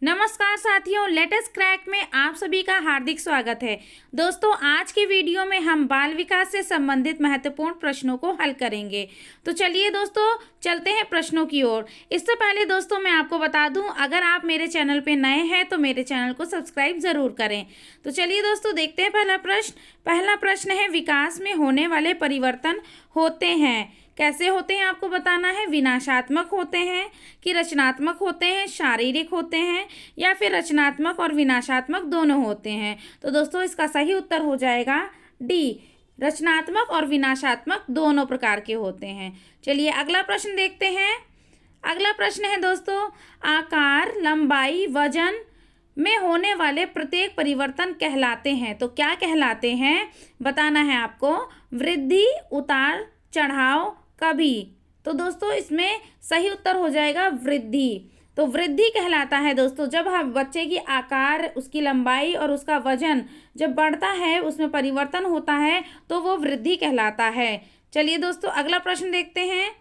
नमस्कार साथियों, latest crack में आप सभी का हार्दिक स्वागत है। दोस्तों, आज की वीडियो में हम बाल विकास से संबंधित महत्वपूर्ण प्रश्नों को हल करेंगे। तो चलिए दोस्तों, चलते हैं प्रश्नों की ओर। इससे पहले दोस्तों मैं आपको बता दूं, अगर आप मेरे चैनल पे नए हैं तो मेरे चैनल को सब्सक्राइब ज़रूर करें। तो चलिए दोस्तों, देखते हैं पहला प्रश्न है, विकास में होने वाले परिवर्तन होते हैं, कैसे होते हैं आपको बताना है। विनाशात्मक होते हैं कि रचनात्मक होते हैं, शारीरिक होते हैं या फिर रचनात्मक और विनाशात्मक दोनों होते हैं। तो दोस्तों इसका सही उत्तर हो जाएगा डी, रचनात्मक और विनाशात्मक दोनों प्रकार के होते हैं। चलिए अगला प्रश्न देखते हैं। अगला प्रश्न है दोस्तों, आकार, लंबाई, वजन में होने वाले प्रत्येक परिवर्तन कहलाते हैं। तो क्या कहलाते हैं बताना है आपको। वृद्धि, उतार चढ़ाव, कभी। तो दोस्तों इसमें सही उत्तर हो जाएगा वृद्धि। तो वृद्धि कहलाता है दोस्तों जब हम बच्चे की आकार, उसकी लंबाई और उसका वजन जब बढ़ता है, उसमें परिवर्तन होता है, तो वो वृद्धि कहलाता है। चलिए दोस्तों अगला प्रश्न देखते हैं।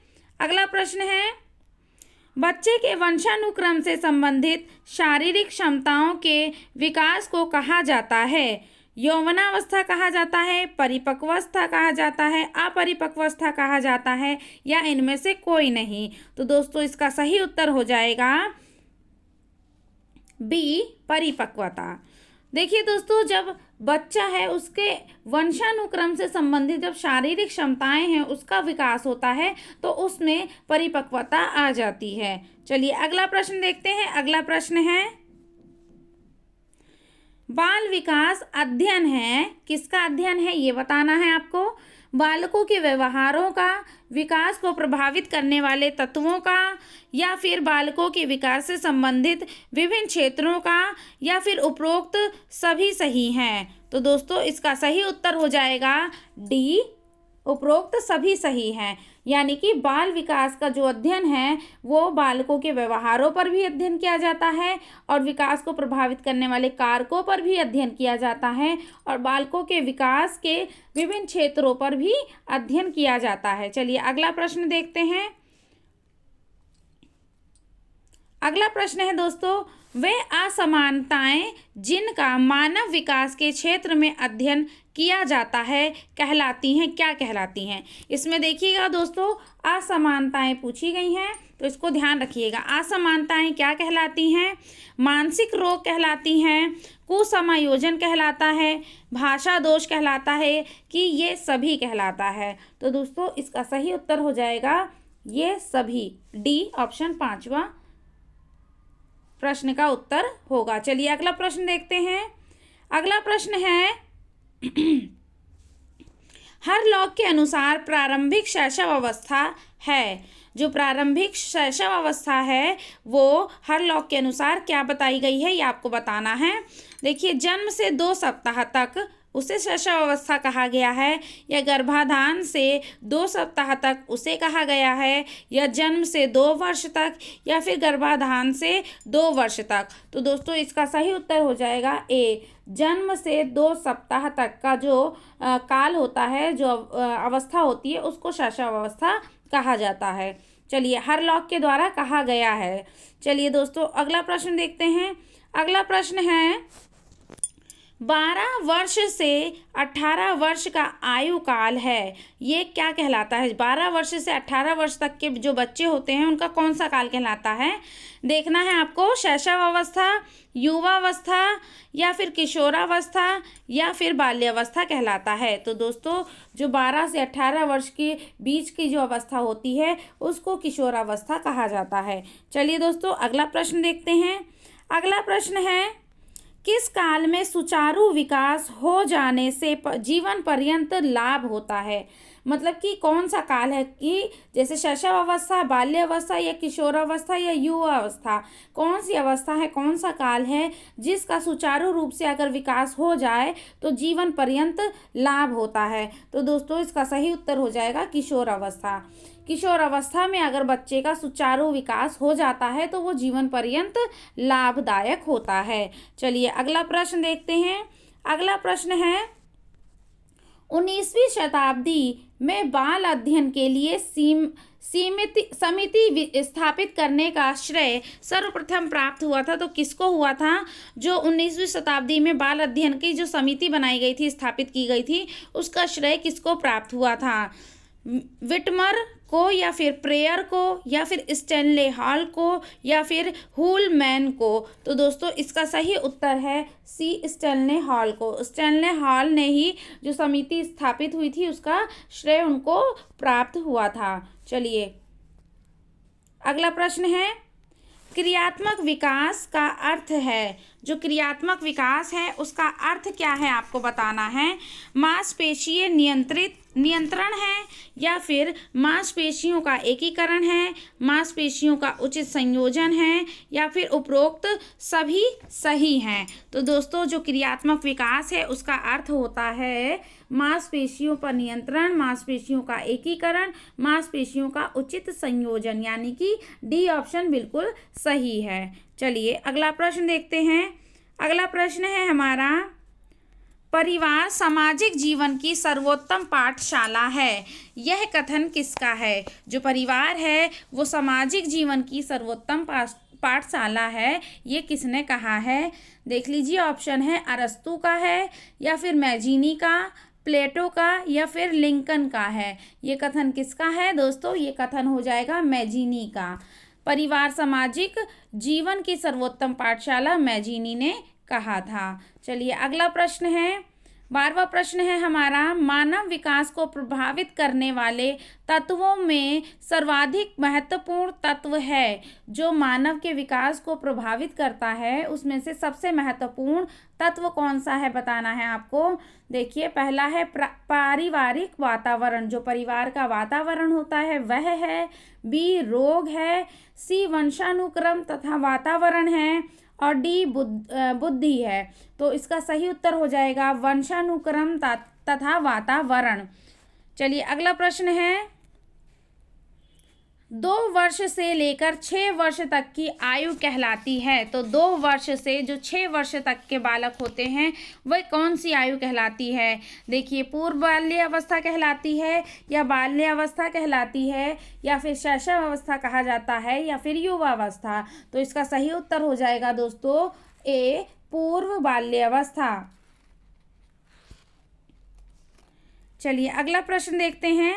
अगला प्रश्न है, बच्चे के वंशानुक्रम से संबंधित शारीरिक क्षमताओं के विकास को कहा जाता है। यौवनावस्था कहा जाता है, परिपक्वावस्था कहा जाता है, अपरिपक्वावस्था कहा जाता है या इनमें से कोई नहीं। तो दोस्तों इसका सही उत्तर हो जाएगा बी, परिपक्वता। देखिए दोस्तों, जब बच्चा है उसके वंशानुक्रम से संबंधित जब शारीरिक क्षमताएं हैं उसका विकास होता है तो उसमें परिपक्वता आ जाती है। चलिए अगला प्रश्न देखते हैं। अगला प्रश्न है, बाल विकास अध्ययन है, किसका अध्ययन है ये बताना है आपको। बालकों के व्यवहारों का, विकास को प्रभावित करने वाले तत्वों का, या फिर बालकों के विकास से संबंधित विभिन्न क्षेत्रों का, या फिर उपरोक्त सभी सही हैं। तो दोस्तों इसका सही उत्तर हो जाएगा डी, उपरोक्त सभी सही हैं। यानी कि बाल विकास का जो अध्ययन है वो बालकों के व्यवहारों पर भी अध्ययन किया जाता है और विकास को प्रभावित करने वाले कारकों पर भी अध्ययन किया जाता है और बालकों के विकास के विभिन्न क्षेत्रों पर भी अध्ययन किया जाता है। चलिए अगला प्रश्न देखते हैं। अगला प्रश्न है दोस्तों, वे असमानताएं जिनका मानव विकास के क्षेत्र में अध्ययन किया जाता है कहलाती हैं, क्या कहलाती हैं। इसमें देखिएगा दोस्तों, असमानताएं पूछी गई हैं तो इसको ध्यान रखिएगा। असमानताएं क्या कहलाती हैं? मानसिक रोग कहलाती हैं, कुसमायोजन कहलाता है, भाषा दोष कहलाता है कि ये सभी कहलाता है। तो दोस्तों इसका सही उत्तर हो जाएगा ये सभी, डी ऑप्शन 5वां प्रश्न का उत्तर होगा। चलिए अगला प्रश्न देखते हैं। अगला प्रश्न है, हर लॉग के अनुसार प्रारंभिक शैशव अवस्था है। जो प्रारंभिक शैशव अवस्था है वो हर लॉग के अनुसार क्या बताई गई है ये आपको बताना है। देखिए, जन्म से 2 सप्ताह तक उसे शैशव अवस्था कहा गया है, या गर्भाधान से 2 सप्ताह तक उसे कहा गया है, या जन्म से 2 वर्ष तक, या फिर गर्भाधान से 2 वर्ष तक। तो दोस्तों इसका सही उत्तर हो जाएगा ए, जन्म से 2 सप्ताह तक का जो काल होता है, जो अवस्था होती है उसको शैशव अवस्था कहा जाता है। चलिए, हर लॉग के द्वारा कहा गया है। चलिए दोस्तों अगला प्रश्न देखते हैं। अगला प्रश्न है, 12 वर्ष से 18 वर्ष का आयु काल है, ये क्या कहलाता है। 12 वर्ष से 18 वर्ष तक के जो बच्चे होते हैं उनका कौन सा काल कहलाता है देखना है आपको। शैशव अवस्था, युवावस्था, या फिर किशोरावस्था, या फिर बाल्यावस्था कहलाता है। तो दोस्तों जो 12 से 18 वर्ष के बीच की जो अवस्था होती है उसको किशोरावस्था कहा जाता है। चलिए दोस्तों अगला प्रश्न देखते हैं। अगला प्रश्न है, किस काल में सुचारू विकास हो जाने से जीवन पर्यंत लाभ होता है। मतलब कि कौन सा काल है कि जैसे शैशव अवस्था, बाल्यावस्था, या किशोरावस्था, या युवा अवस्था, कौन सी अवस्था है, कौन सा काल है जिसका सुचारू रूप से अगर विकास हो जाए तो जीवन पर्यंत लाभ होता है। तो दोस्तों इसका सही उत्तर हो जाएगा किशोर अवस्था। किशोर अवस्था में अगर बच्चे का सुचारू विकास हो जाता है तो वो जीवन पर्यंत लाभदायक होता है। चलिए अगला प्रश्न देखते हैं। अगला प्रश्न है, 19वीं शताब्दी में बाल अध्ययन के लिए समिति स्थापित करने का श्रेय सर्वप्रथम प्राप्त हुआ था। तो किसको हुआ था? जो 19वीं शताब्दी में बाल अध्ययन की जो समिति बनाई गई थी, स्थापित की गई थी, उसका श्रेय किसको प्राप्त हुआ था? विटमर को, या फिर प्रेयर को, या फिर स्टैनले हॉल को, या फिर हुलमैन को? तो दोस्तों इसका सही उत्तर है सी, स्टैनले हॉल को। स्टैनले हॉल ने ही जो समिति स्थापित हुई थी उसका श्रेय उनको प्राप्त हुआ था। चलिए अगला प्रश्न है, क्रियात्मक विकास का अर्थ है। जो क्रियात्मक विकास है उसका अर्थ क्या है आपको बताना है। मांसपेशीय नियंत्रण है, या फिर मांसपेशियों का एकीकरण है, मांसपेशियों का उचित संयोजन है, या फिर उपरोक्त सभी सही हैं। तो दोस्तों जो क्रियात्मक विकास है उसका अर्थ होता है मांसपेशियों पर नियंत्रण, मांसपेशियों का एकीकरण, मांसपेशियों का उचित संयोजन, यानी कि डी ऑप्शन बिल्कुल सही है। चलिए अगला प्रश्न देखते हैं। अगला प्रश्न है हमारा, परिवार सामाजिक जीवन की सर्वोत्तम पाठशाला है। यह कथन किसका है? जो परिवार है वो सामाजिक जीवन की सर्वोत्तम पाठशाला है, ये किसने कहा है? देख लीजिए, ऑप्शन है अरस्तु का है, या फिर मैजिनी का, प्लेटो का, या फिर लिंकन का है। ये कथन किसका है दोस्तों? ये कथन हो जाएगा मैजिनी का। परिवार सामाजिक जीवन की सर्वोत्तम पाठशाला मैजिनी ने कहा था। चलिए अगला प्रश्न है, 12वां प्रश्न है हमारा, मानव विकास को प्रभावित करने वाले तत्वों में सर्वाधिक महत्वपूर्ण तत्व है। जो मानव के विकास को प्रभावित करता है उसमें से सबसे महत्वपूर्ण तत्व कौन सा है बताना है आपको। देखिए, पहला है पारिवारिक वातावरण, जो परिवार का वातावरण होता है वह है। बी, रोग है। सी, वंशानुक्रम तथा वातावरण है। और डी, बुद्धि है। तो इसका सही उत्तर हो जाएगा वंशानुक्रम तथा वातावरण। चलिए अगला प्रश्न है, 2 वर्ष से लेकर 6 वर्ष तक की आयु कहलाती है। तो 2 वर्ष से जो 6 वर्ष तक के बालक होते हैं वह कौन सी आयु कहलाती है? देखिए, पूर्व बाल्य अवस्था कहलाती है, या बाल्य अवस्था कहलाती है, या फिर शैशव अवस्था कहा जाता है, या फिर युवावस्था। तो इसका सही उत्तर हो जाएगा दोस्तों ए, पूर्व बाल्य अवस्था। चलिए अगला प्रश्न देखते हैं।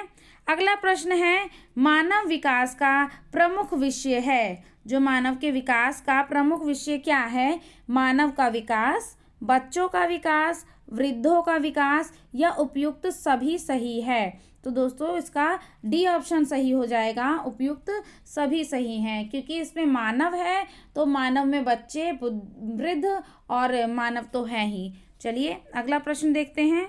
अगला प्रश्न है, मानव विकास का प्रमुख विषय है। जो मानव के विकास का प्रमुख विषय क्या है? मानव का विकास, बच्चों का विकास, वृद्धों का विकास, या उपयुक्त सभी सही है। तो दोस्तों इसका डी ऑप्शन सही हो जाएगा, उपयुक्त सभी सही हैं, क्योंकि इसमें मानव है तो मानव में बच्चे, वृद्ध और मानव तो हैं ही। चलिए अगला प्रश्न देखते हैं।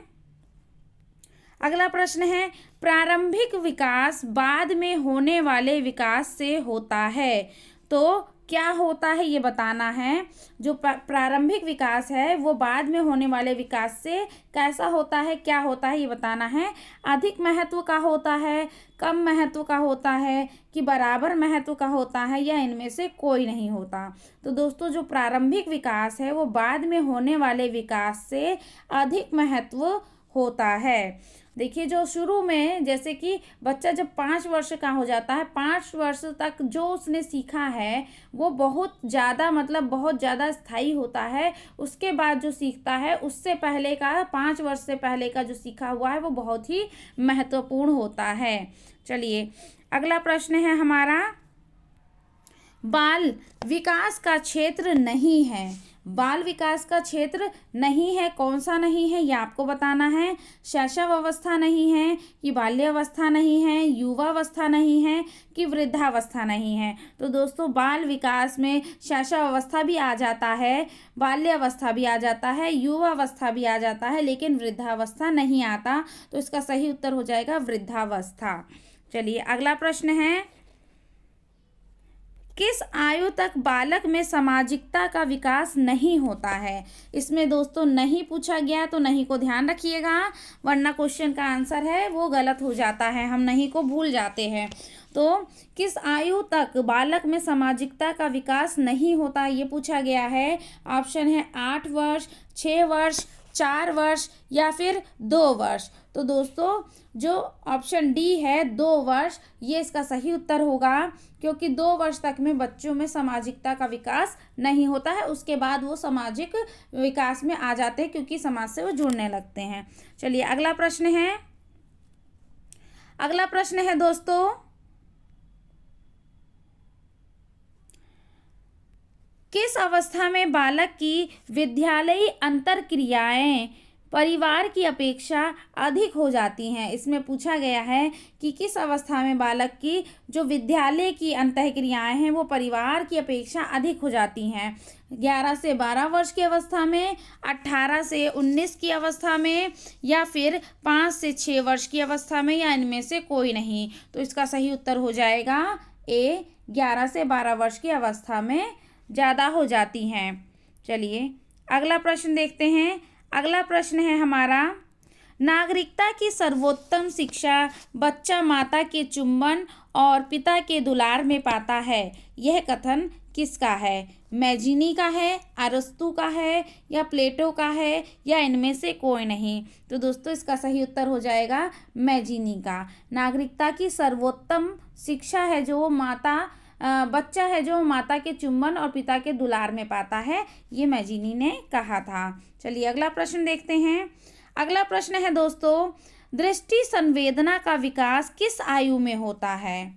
अगला प्रश्न है, प्रारंभिक विकास बाद में होने वाले विकास से होता है। तो क्या होता है ये बताना है। जो प्रारंभिक विकास है वो बाद में होने वाले विकास से कैसा होता है, क्या होता है ये बताना है। अधिक महत्व का होता है, कम महत्व का होता है, कि बराबर महत्व का होता है, या इनमें से कोई नहीं होता। तो दोस्तों जो प्रारंभिक विकास है वो बाद में होने वाले विकास से अधिक महत्व होता है। देखिए, जो शुरू में जैसे कि बच्चा जब 5 वर्ष का हो जाता है, 5 वर्ष तक जो उसने सीखा है वो बहुत ज़्यादा, मतलब बहुत ज़्यादा स्थायी होता है। उसके बाद जो सीखता है उससे पहले का, 5 वर्ष से पहले का जो सीखा हुआ है वो बहुत ही महत्वपूर्ण होता है। चलिए अगला प्रश्न है हमारा, बाल विकास का क्षेत्र नहीं है। बाल विकास का क्षेत्र नहीं है, कौन सा नहीं है ये आपको बताना है। शैशव अवस्था नहीं है, कि बाल्यावस्था नहीं है, युवावस्था नहीं है, कि वृद्धावस्था नहीं है। तो दोस्तों बाल विकास में शैशव अवस्था भी आ जाता है, बाल्यावस्था भी आ जाता है, युवावस्था भी आ जाता है, लेकिन वृद्धावस्था नहीं आता। तो इसका सही उत्तर हो जाएगा वृद्धावस्था। चलिए अगला प्रश्न है, किस आयु तक बालक में सामाजिकता का विकास नहीं होता है। इसमें दोस्तों नहीं पूछा गया तो नहीं को ध्यान रखिएगा, वरना क्वेश्चन का आंसर है वो गलत हो जाता है, हम नहीं को भूल जाते हैं। तो किस आयु तक बालक में सामाजिकता का विकास नहीं होता ये पूछा गया है। ऑप्शन है 8 वर्ष, 6 वर्ष, 4 वर्ष या फिर 2 वर्ष। तो दोस्तों जो ऑप्शन डी है 2 वर्ष, ये इसका सही उत्तर होगा, क्योंकि 2 वर्ष तक में बच्चों में सामाजिकता का विकास नहीं होता है, उसके बाद वो सामाजिक विकास में आ जाते हैं, क्योंकि समाज से वो जुड़ने लगते हैं। चलिए अगला प्रश्न है। अगला प्रश्न है दोस्तों, किस अवस्था में बालक की विद्यालयी अंतरक्रियाएं परिवार की अपेक्षा अधिक हो जाती हैं? इसमें पूछा गया है कि किस अवस्था में बालक की जो विद्यालय की अंतःक्रियाएं हैं वो परिवार की अपेक्षा अधिक हो जाती हैं। 11 से 12 वर्ष की अवस्था में, 18 से 19 की अवस्था में, या फिर 5 से 6 वर्ष की अवस्था में, या इनमें से कोई नहीं। तो इसका सही उत्तर हो जाएगा ए, 11 से 12 वर्ष की अवस्था में ज़्यादा हो जाती हैं। चलिए अगला प्रश्न देखते हैं। अगला प्रश्न है हमारा, नागरिकता की सर्वोत्तम शिक्षा बच्चा माता के चुंबन और पिता के दुलार में पाता है, यह कथन किसका है? मैजिनी का है, अरस्तु का है, या प्लेटो का है, या इनमें से कोई नहीं। तो दोस्तों इसका सही उत्तर हो जाएगा मैजिनी का। नागरिकता की सर्वोत्तम शिक्षा है जो बच्चा है जो माता के चुंबन और पिता के दुलार में पाता है, ये मैजिनी ने कहा था। चलिए अगला प्रश्न देखते हैं। अगला प्रश्न है दोस्तों, दृष्टि संवेदना का विकास किस आयु में होता है?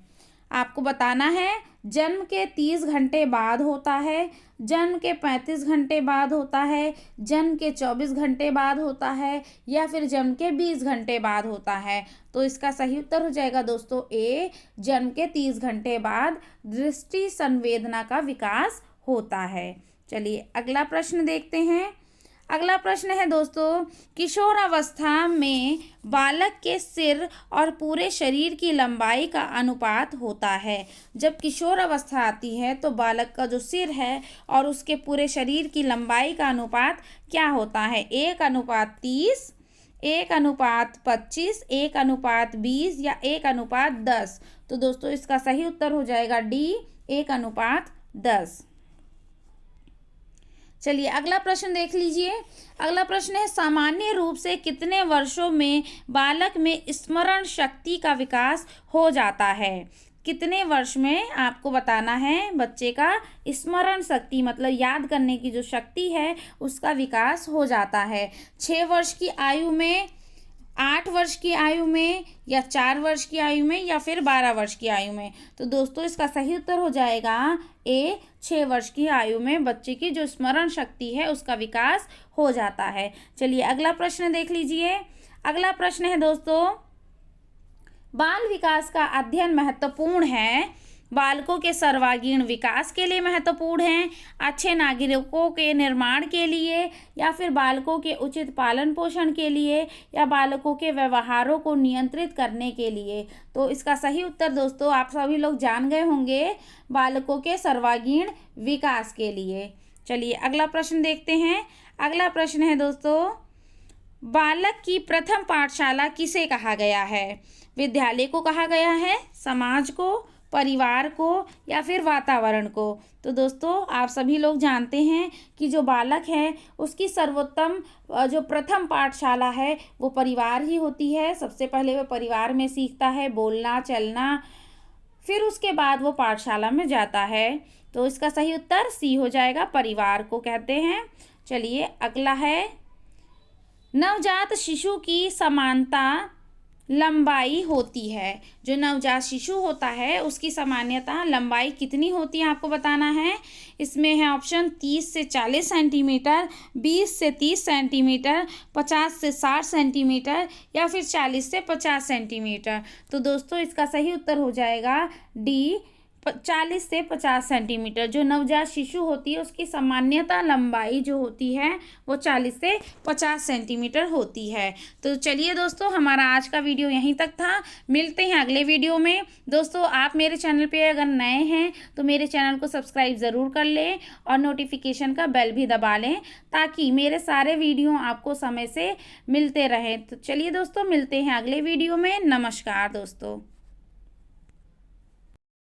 आपको बताना है जन्म के 30 घंटे बाद होता है, जन्म के 35 घंटे बाद होता है, जन्म के 24 घंटे बाद होता है, या फिर जन्म के 20 घंटे बाद होता है। तो इसका सही उत्तर हो जाएगा दोस्तों ए, जन्म के 30 घंटे बाद दृष्टि संवेदना का विकास होता है। चलिए अगला प्रश्न देखते हैं। अगला प्रश्न है दोस्तों, किशोर अवस्था में बालक के सिर और पूरे शरीर की लंबाई का अनुपात होता है। जब किशोर अवस्था आती है तो बालक का जो सिर है और उसके पूरे शरीर की लंबाई का अनुपात क्या होता है? 1:30, 1:25, 1:20, या 1:10। तो दोस्तों इसका सही उत्तर हो जाएगा डी, 1:10। चलिए अगला प्रश्न देख लीजिए। अगला प्रश्न है, सामान्य रूप से कितने वर्षों में बालक में स्मरण शक्ति का विकास हो जाता है? कितने वर्ष में आपको बताना है बच्चे का स्मरण शक्ति, मतलब याद करने की जो शक्ति है उसका विकास हो जाता है? 6 वर्ष की आयु में, 8 वर्ष की आयु में, या 4 वर्ष की आयु में, या फिर 12 वर्ष की आयु में? तो दोस्तों इसका सही उत्तर हो जाएगा ए, 6 वर्ष की आयु में बच्चे की जो स्मरण शक्ति है उसका विकास हो जाता है। चलिए अगला प्रश्न देख लीजिए। अगला प्रश्न है दोस्तों, बाल विकास का अध्ययन महत्वपूर्ण है, बालकों के सर्वांगीण विकास के लिए महत्वपूर्ण है, अच्छे नागरिकों के निर्माण के लिए, या फिर बालकों के उचित पालन पोषण के लिए, या बालकों के व्यवहारों को नियंत्रित करने के लिए? तो इसका सही उत्तर दोस्तों आप सभी लोग जान गए होंगे, बालकों के सर्वांगीण विकास के लिए। चलिए अगला प्रश्न देखते हैं। अगला प्रश्न है दोस्तों, बालक की प्रथम पाठशाला किसे कहा गया है? विद्यालय को कहा गया है, समाज को, परिवार को, या फिर वातावरण को? तो दोस्तों आप सभी लोग जानते हैं कि जो बालक है उसकी सर्वोत्तम जो प्रथम पाठशाला है वो परिवार ही होती है। सबसे पहले वो परिवार में सीखता है बोलना चलना, फिर उसके बाद वो पाठशाला में जाता है। तो इसका सही उत्तर सी हो जाएगा, परिवार को कहते हैं। चलिए अगला है, नवजात शिशु की समानता लंबाई होती है। जो नवजात शिशु होता है उसकी सामान्यतः लंबाई कितनी होती है आपको बताना है। इसमें है ऑप्शन 30 से 40 सेंटीमीटर, 20 से 30 सेंटीमीटर, 50 से 60 सेंटीमीटर, या फिर 40 से 50 सेंटीमीटर। तो दोस्तों इसका सही उत्तर हो जाएगा डी, 40 से 50 सेंटीमीटर। जो नवजात शिशु होती है उसकी सामान्यतः लंबाई जो होती है वो 40 से 50 सेंटीमीटर होती है। तो चलिए दोस्तों हमारा आज का वीडियो यहीं तक था, मिलते हैं अगले वीडियो में। दोस्तों आप मेरे चैनल पे अगर नए हैं तो मेरे चैनल को सब्सक्राइब ज़रूर कर लें और नोटिफिकेशन का बेल भी दबा लें ताकि मेरे सारे वीडियो आपको समय से मिलते रहें। तो चलिए दोस्तों मिलते हैं अगले वीडियो में। नमस्कार दोस्तों।